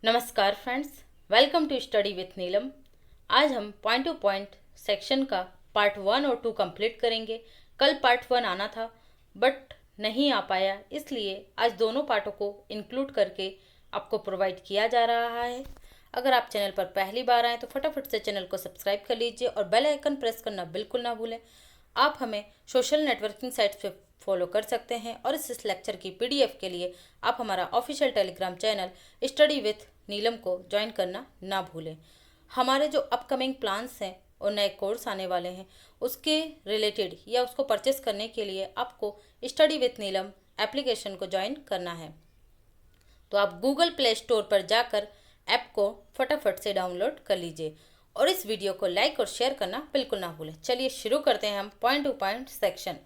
नमस्कार friends, welcome to study with Neelam. आज हम पॉइंट टू पॉइंट सेक्शन का पार्ट 1 और 2 कंप्लीट करेंगे। कल पार्ट 1 आना था बट नहीं आ पाया, इसलिए आज दोनों पार्टों को इंक्लूड करके आपको प्रोवाइड किया जा रहा है। अगर आप चैनल पर पहली बार आए तो फटाफट से चैनल को सब्सक्राइब कर लीजिए और बेल आइकन प्रेस करना बिल्कुल ना भूलें। आप हमें सोशल नेटवर्किंग साइट्स पे फॉलो कर सकते हैं और इस लेक्चर की पीडीएफ के लिए आप हमारा official Telegram channel study with Neelam को ज्वाइन करना ना भूलें। हमारे जो अपकमिंग प्लान्स हैं और नए कोर्स आने वाले हैं उसके रिलेटेड या उसको परचेस करने के लिए आपको स्टडी विथ नीलम एप्लीकेशन को ज्वाइन करना है। तो आप गूगल प्ले स्टोर पर जाकर ऐप को फटाफट से डाउनलोड कर लीजिए और इस वीडियो को लाइक और शेयर करना बिल्कुल ना भूलें। चलिए शुरू करते हैं हम point to point section.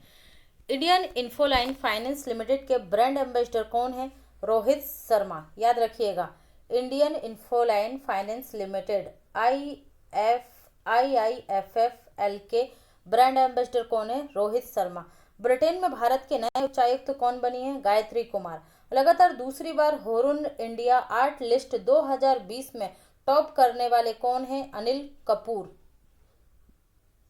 Indian Infoline finance limited के ब्रांड एम्बेसडर कौन है? रोहित शर्मा। याद रखिएगा, Indian Infoline finance limited IIFL के ब्रांड एम्बेसडर कौन है? रोहित शर्मा। ब्रिटेन में भारत के नए उच्चायुक्त कौन बनी है? गायत्री कुमार। लगातार दूसरी बार हुरुन इंडिया आर्ट लिस्ट 2020 में टॉप करने वाले कौन हैं? अनिल कपूर।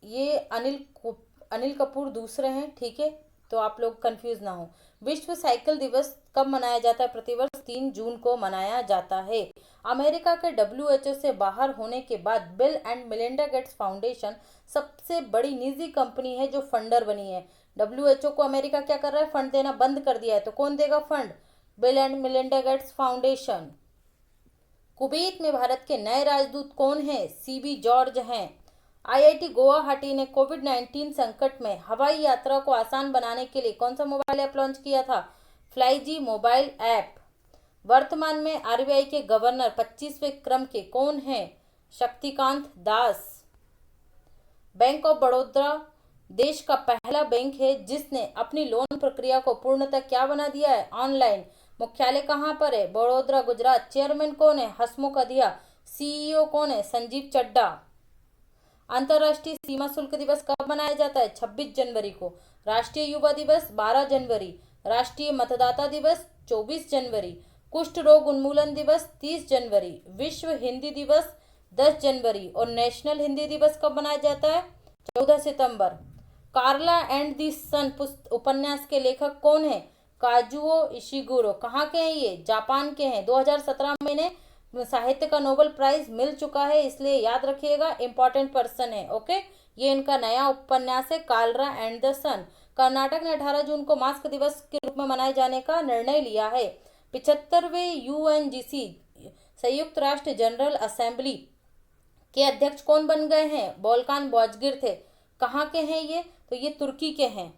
ये अनिल कपूर दूसरे हैं, ठीक है, तो आप लोग कंफ्यूज ना हो। विश्व साइकिल दिवस कब मनाया जाता है? प्रतिवर्ष 3 जून को मनाया जाता है। अमेरिका के WHO से बाहर होने के बाद bill and Melinda Gates foundation सबसे बड़ी निजी कंपनी है जो फंडर बनी है। WHO को अमेरिका क्या कर रहा है? फंड देना बंद कर दिया है, तो कौन देगा fund? Bill and Melinda Gates foundation. Kuwait में भारत के नए राजदूत कौन हैं? CB जॉर्ज हैं। IIT गुवाहाटी ने कोविड-19 संकट में हवाई यात्रा को आसान बनाने के लिए कौन सा मोबाइल ऐप लॉन्च किया था? फ्लाईजी मोबाइल ऐप। वर्तमान में RBI के गवर्नर 25वें क्रम के कौन हैं? शक्तिकांत दास। बैंक ऑफ बड़ौदा देश का पहला बैंक है जिसने अपनी लोन प्रक्रिया को पूर्णतः क्या बना दिया है? ऑनलाइन। मुख्यालय कहाँ पर है? बड़ोदरा, गुजरात। चेयरमैन कौन है? हसमुख अधिया। CEO कौन है? संजीव चड्डा। अंतर्राष्ट्रीय सीमा शुल्क दिवस कब मनाया जाता है? 26 जनवरी को। राष्ट्रीय युवा दिवस 12 जनवरी। राष्ट्रीय मतदाता दिवस 24 जनवरी। कुष्ठ रोग उन्मूलन दिवस 30 जनवरी। विश्व हिंदी दिवस 10 जनवरी और नेशनल हिंदी दिवस कब मनाया जाता है? 14 सितंबर। कार्ला एंड दी सन उपन्यास के लेखक कौन है? Kazuo Ishiguro. कहाँ के हैं ये? जापान के हैं। 2017 में इन्हें साहित्य का नोबेल प्राइज मिल चुका है, इसलिए याद रखिएगा, इंपॉर्टेंट पर्सन है। ओके, ये इनका नया उपन्यास है कालरा एंड द सन। कर्नाटक ने 18 जून को मास्क दिवस के रूप में मनाए जाने का निर्णय लिया है। 75वें UNGC संयुक्त राष्ट्र जनरल असेंबली के अध्यक्ष कौन बन गए हैं? बोल्कान बोजगिर थे। कहाँ के हैं ये? तो ये तुर्की के हैं।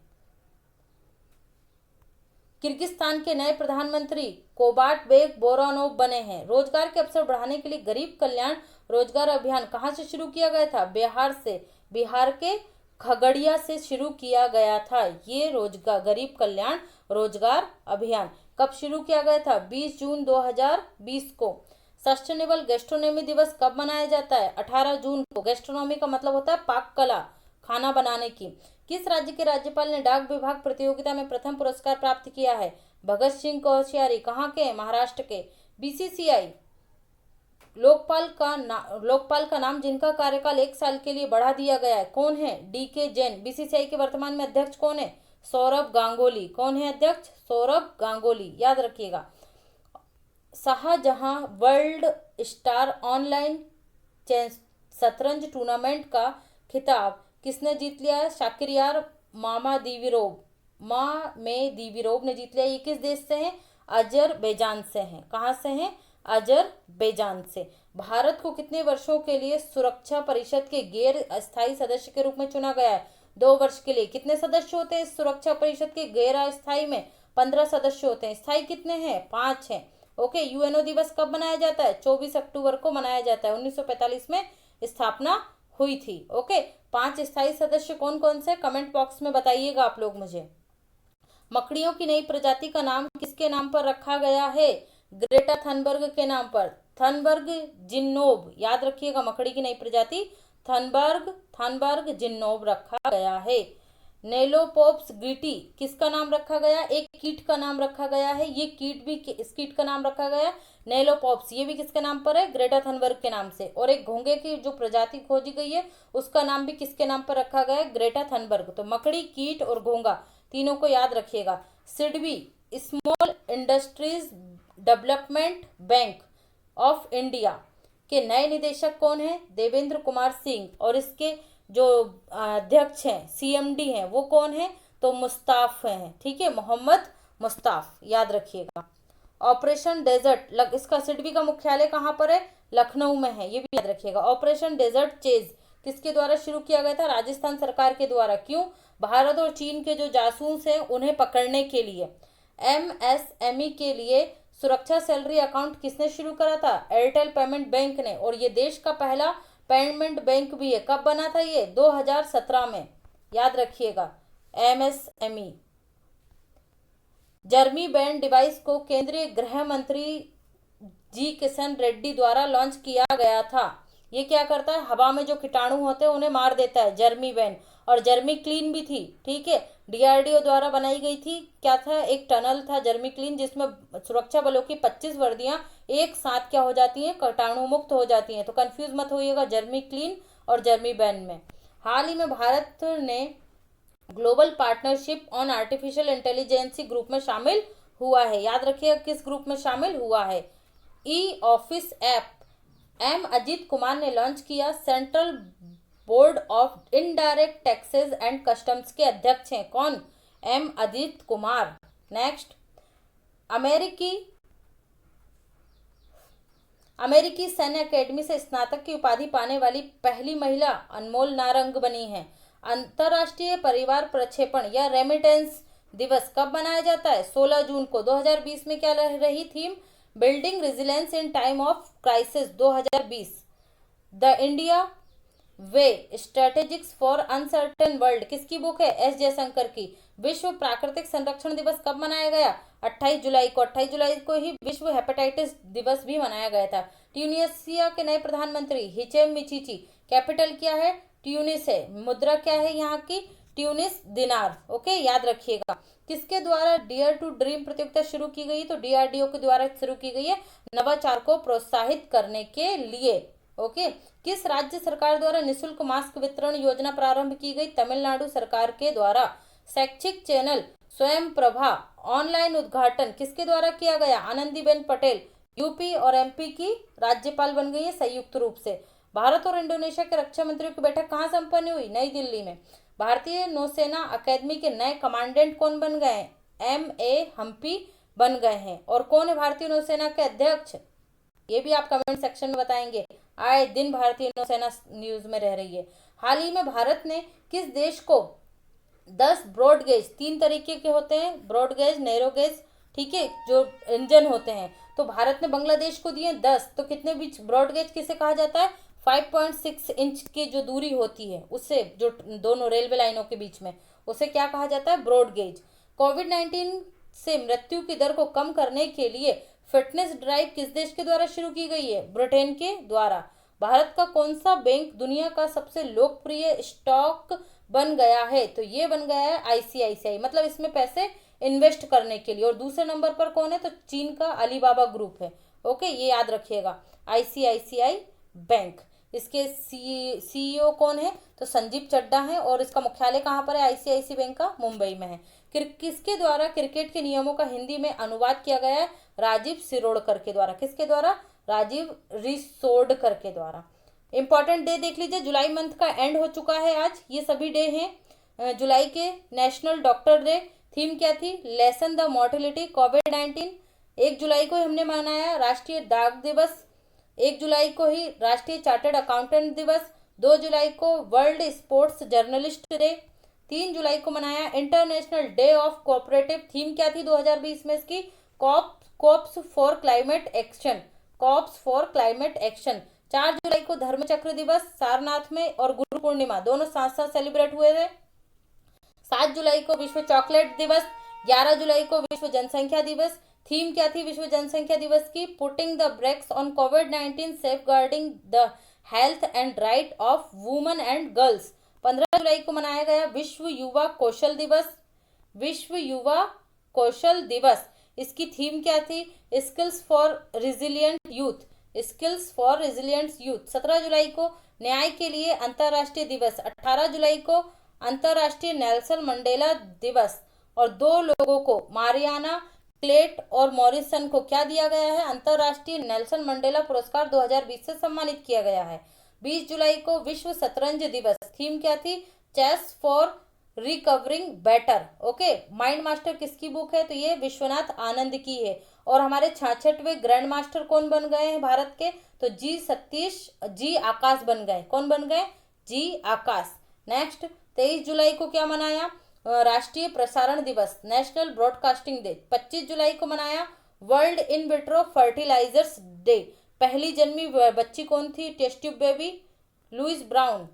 किर्गिस्तान के नए प्रधानमंत्री कोबाट बेग बोरानोव बने हैं। रोजगार के अवसर बढ़ाने के लिए गरीब कल्याण रोजगार अभियान कहां से शुरू किया गया था? बिहार से। बिहार के खगड़िया से शुरू किया गया था ये गरीब कल्याण रोजगार अभियान। कब शुरू किया गया था? 20 जून 2020 को। सस्टेनेबल गैस्ट्रोनॉमी दिवस कब मनाया जाता है? 18 जून को। गैस्ट्रोनॉमी का मतलब होता है पाक कला, खाना बनाने की। किस राज्य के राज्यपाल ने डाक विभाग प्रतियोगिता में प्रथम पुरस्कार प्राप्त किया है? भगत सिंह कोश्यारी। कहाँ के? महाराष्ट्र के। BCCI लोकपाल का नाम जिनका कार्यकाल 1 साल के लिए बढ़ा दिया गया है कौन है? DK जैन। BCCI के वर्तमान में अध्यक्ष कौन है? सौरभ गांगुली। कौन है अध्यक्ष? सौरभ गांगुली। याद रखिएगा। शाहजहां वर्ल्ड स्टार ऑनलाइन शतरंज टूर्नामेंट का खिताब किसने जीत लिया है? शाकिरयार मामेदीविरोव ने जीत लिया। ये किस देश से हैं? अजरबैजान से हैं। कहाँ से हैं? अजरबैजान से। भारत को कितने वर्षों के लिए सुरक्षा परिषद के गैर अस्थायी सदस्य के रूप में चुना गया है? 2 वर्ष के लिए। कितने सदस्य होते हैं इस सुरक्षा परिषद के गैर अस्थायी में? 15 सदस्य होते हैं। स्थायी कितने हैं? 5 हैं। ओके, UNO दिवस कब मनाया जाता है? 24 अक्टूबर को मनाया जाता है। 1945 में स्थापना हुई थी। ओके, 5 स्थायी सदस्य कौन कौन से? कमेंट बॉक्स में बताइएगा आप लोग मुझे। मकड़ियों की नई प्रजाति का नाम किसके नाम पर रखा गया है? ग्रेटा थनबर्ग के नाम पर। थनबर्ग जिन्नोब। याद रखिएगा, मकड़ी की नई प्रजाति थनबर्ग जिन्नोब रखा गया है। नेलोपोप्स ग्रीटी किसका नाम रखा गया, एक कीट का नाम रखा गया है, ये कीट भी इस कीट का नाम रखा गया नेलोपोप्स, ये भी किसके नाम पर है, ग्रेटा थनबर्ग के नाम से। और एक घोंघे की जो प्रजाति खोजी गई है उसका नाम भी किसके नाम पर रखा गया है, ग्रेटा थनबर्ग। तो मकड़ी, कीट और घोंघा तीनों को याद रखिएगा। SIDBI small industries development bank of India के नए निदेशक कौन है, देवेंद्र कुमार सिंह। और इसके जो अध्यक्ष हैं, सीएमडी हैं, वो कौन है, तो मुस्ताफ हैं, ठीक है, मोहम्मद मुस्ताफ, याद रखिएगा। ऑपरेशन डेजर्ट, इसका सिडबी का मुख्यालय कहाँ पर है, लखनऊ में है, ये भी याद रखिएगा। ऑपरेशन डेजर्ट चेज किसके द्वारा शुरू किया गया था, राजस्थान सरकार के द्वारा। क्यों, भारत और चीन के जो जासूस हैं उन्हें पकड़ने के लिए। एमएसएमई के लिए सुरक्षा सैलरी अकाउंट किसने शुरू करा था, एयरटेल पेमेंट बैंक ने। और ये देश का पहला पेमेंट बैंक भी है। कब बना था ये, 2017 में, याद रखिएगा। एमएसएमई। जर्मी बैंड डिवाइस को केंद्रीय गृह मंत्री जी किशन रेड्डी द्वारा लॉन्च किया गया था। ये क्या करता है, हवा में जो कीटाणु होते हैं उन्हें मार देता है, जर्मी बैंड। और जर्मी क्लीन भी थी, ठीक है, डीआरडीओ द्वारा बनाई गई थी। क्या था, एक टनल था जर्मी क्लीन, जिसमें सुरक्षा बलों की 25 वर्दियां एक साथ क्या हो जाती हैं, कीटाणु मुक्त हो जाती हैं। तो कंफ्यूज मत होइएगा जर्मी क्लीन और जर्मी बैंड में। हाल ही में भारत ने global partnership on artificial intelligence group में शामिल हुआ है। याद रखिएगा किस ग्रुप में शामिल हुआ है, e office app Ajit Kumar ने लॉन्च किया। Central board of indirect taxes and customs के अध्यक्ष हैं कौन, अजीत कुमार। नेक्स्ट, अमेरिकी सैन्य अकेडमी से स्नातक की उपाधि पाने वाली पहली महिला अनमोल नारंग बनी है। अंतर्राष्ट्रीय परिवार प्रक्षेपण या रेमिटेंस दिवस कब मनाया जाता है, 16 जून को। 2020 में क्या रही theme, building resilience in time of crisis 2020। The India way strategies for uncertain world किसकी बुक है, एस जयशंकर की। विश्व प्राकृतिक संरक्षण दिवस कब मनाया गया, 28 जुलाई को। 28 जुलाई को ही विश्व हेपेटाइटिस दिवस भी मनाया गया था। ट्यूनिसिया के नए प्रधानमंत्री हिचेम मिचिची। कैपिटल क्या है, ट्यूनिस है। मुद्रा क्या है यहाँ की, ट्यूनिस दिनार। ओके, याद रखिएगा। किसके द्वारा डियर टू ड्रीम प्रतियोगिता शुरू की गई, तो डीआरडीओ के द्वारा शुरू की गई है, नवाचार को प्रोत्साहित करने के लिए। ओके, किस राज्य सरकार द्वारा निःशुल्क मास्क वितरण योजना प्रारंभ की गई, तमिलनाडु सरकार के द्वारा। शैक्षिक चैनल स्वयं प्रभा ऑनलाइन उद्घाटन किसके द्वारा किया गया, आनंदीबेन पटेल। यूपी और एमपी की राज्यपाल बन गई है संयुक्त रूप से। भारत और इंडोनेशिया के रक्षा मंत्रियों की बैठक कहाँ संपन्न हुई, नई दिल्ली में। भारतीय नौसेना अकेदमी के नए कमांडेंट कौन बन गए, ए हम्पी बन गए हैं। और कौन है भारतीय नौसेना के अध्यक्ष, ये भी आप कमेंट सेक्शन में बताएंगे। आए दिन भारतीय नौसेना न्यूज में रह रही है। हाल ही में भारत ने किस देश को 10 ब्रॉड गेज, 3 तरीके के होते हैं, ब्रॉड गेज, नैरो गेज, ठीक है, जो इंजन होते हैं, तो भारत ने बांग्लादेश को दिए 10। तो कितने बीच ब्रॉड गेज किसे कहा जाता है, 5.6 इंच की जो दूरी होती है उससे, जो दोनों रेलवे लाइनों के बीच में, उसे क्या कहा जाता है, ब्रॉड गेज। कोविड-19 से मृत्यु की दर को कम करने के लिए फिटनेस ड्राइव किस देश के द्वारा शुरू की गई है, ब्रिटेन के द्वारा। भारत का कौन सा बैंक दुनिया का सबसे लोकप्रिय स्टॉक बन गया है, तो ये बन गया है आईसीआईसीआई, मतलब इसमें पैसे इन्वेस्ट करने के लिए। और दूसरे नंबर पर कौन है, तो चीन का अलीबाबा ग्रुप है। ओके, ये याद रखिएगा, आईसीआईसीआई बैंक। इसके सीईओ कौन है, तो संजीव चड्डा है। और इसका मुख्यालय कहाँ पर है, आईसीआईसी बैंक का, मुंबई में है। किसके द्वारा क्रिकेट के नियमों का हिंदी में अनुवाद किया गया है, राजीव सिरोडकर के द्वारा। किसके द्वारा, राजीव रिसोडकर के द्वारा। इंपॉर्टेंट डे देख लीजिए, जुलाई मंथ का एंड हो चुका है आज, ये सभी डे हैं जुलाई के। नेशनल डॉक्टर डे, थीम क्या थी, लेसन द मोर्टेलिटी कोविड-19। 1 जुलाई को ही हमने मनाया राष्ट्रीय डाक दिवस। 1 जुलाई को ही राष्ट्रीय चार्टर्ड अकाउंटेंट दिवस। 2 जुलाई को वर्ल्ड स्पोर्ट्स जर्नलिस्ट डे। 3 जुलाई को मनाया international day of cooperative. Theme क्या थी 2020 में इसकी, coops for climate action, coops for climate action. 4 जुलाई को धर्मचक्र दिवस सारनाथ में और गुरु पूर्णिमा दोनों साथ साथ सेलिब्रेट हुए थे। 7 जुलाई को विश्व चॉकलेट दिवस। 11 जुलाई को विश्व जनसंख्या दिवस। थीम क्या थी विश्व जनसंख्या दिवस की, putting the breaks on covid safeguarding the health and right of women and girls. 15 जुलाई को मनाया गया विश्व युवा कौशल दिवस। विश्व युवा कौशल दिवस, इसकी थीम क्या थी? Skills for resilient youth. Skills for resilient youth. 17 जुलाई को न्याय के लिए अंतर्राष्ट्रीय दिवस। 18 जुलाई को अंतर्राष्ट्रीय नेल्सन मंडेला दिवस। और 2 लोगों को, मारियाना क्लेट और मॉरिसन को क्या दिया गया है? अंतर्राष्ट्रीय नेल्सन मंडेला पुरस्कार 2020 से सम्मानित किया गया है। 20 जुलाई को विश्व शतरंज दिवस। थीम क्या थी? Chess for recovering better. Okay, mind master किसकी बुक है? तो ये विश्वनाथ आनंद की है। और हमारे 66वें ग्रैंड मास्टर कौन बन गए हैं भारत के? तो जी आकाश बन गए। कौन बन गए? जी आकाश। नेक्स्ट, 23 जुलाई को क्या मनाया? राष्ट्रीय प्रसारण दिवस, नेशनल ब्रॉडकास्टिंग डे। 25 जुलाई को मनाया world in vitro fertilizers day. पहली जन्मी बच्ची कौन थी? Test tube baby Louise Brown.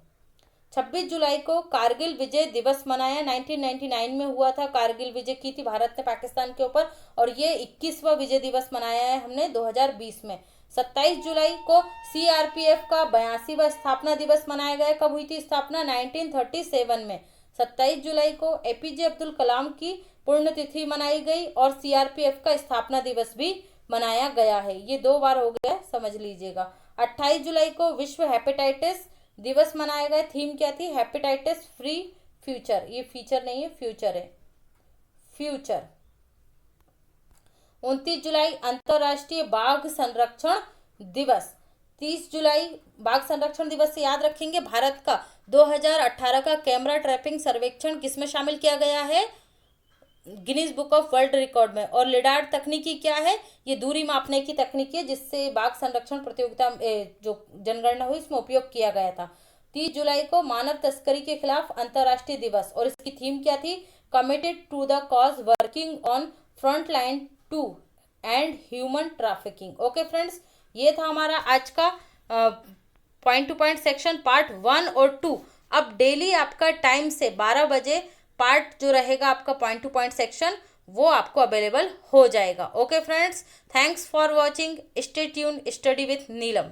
26 जुलाई को कारगिल विजय दिवस मनाया। 1999 में हुआ था, कारगिल विजय की थी भारत ने पाकिस्तान के ऊपर, और ये 21वां विजय दिवस मनाया है हमने 2020 में। 27 जुलाई को सीआरपीएफ का 82वां स्थापना दिवस मनाया गया। कब हुई थी स्थापना? 1937 में। 27 जुलाई को एपीजे अब्दुल कलाम की पुण्यतिथि मनाई गई और सीआरपीएफ का स्थापना दिवस भी मनाया गया है। ये 2 बार हो गया, समझ लीजिएगा। 28 जुलाई को विश्व हेपेटाइटिस दिवस मनाया गया। थीम क्या थी? Hepatitis free future. ये फीचर नहीं है, फ्यूचर है, फ्यूचर। 29 जुलाई अंतर्राष्ट्रीय बाघ संरक्षण दिवस। 30 जुलाई बाघ संरक्षण दिवस से याद रखेंगे भारत का 2018 का कैमरा ट्रैपिंग सर्वेक्षण किसमें शामिल किया गया है? Guinness book of world record में। और लिडार तकनीकी क्या है? ये दूरी मापने की तकनीक है जिससे बाघ संरक्षण प्रतियोगिता जो जनगणना हुई इसमें उपयोग किया गया था। 30 जुलाई को मानव तस्करी के खिलाफ अंतर्राष्ट्रीय दिवस, और इसकी थीम क्या थी? Committed to the cause working on front line to end human trafficking. Okay friends, ये था हमारा आज का point to point section part 1 और 2। अब डेली आपका टाइम से 12 बजे पार्ट जो रहेगा आपका पॉइंट टू पॉइंट सेक्शन वो आपको अवेलेबल हो जाएगा। Okay friends, thanks for watching. Stay tune, study with Neelam.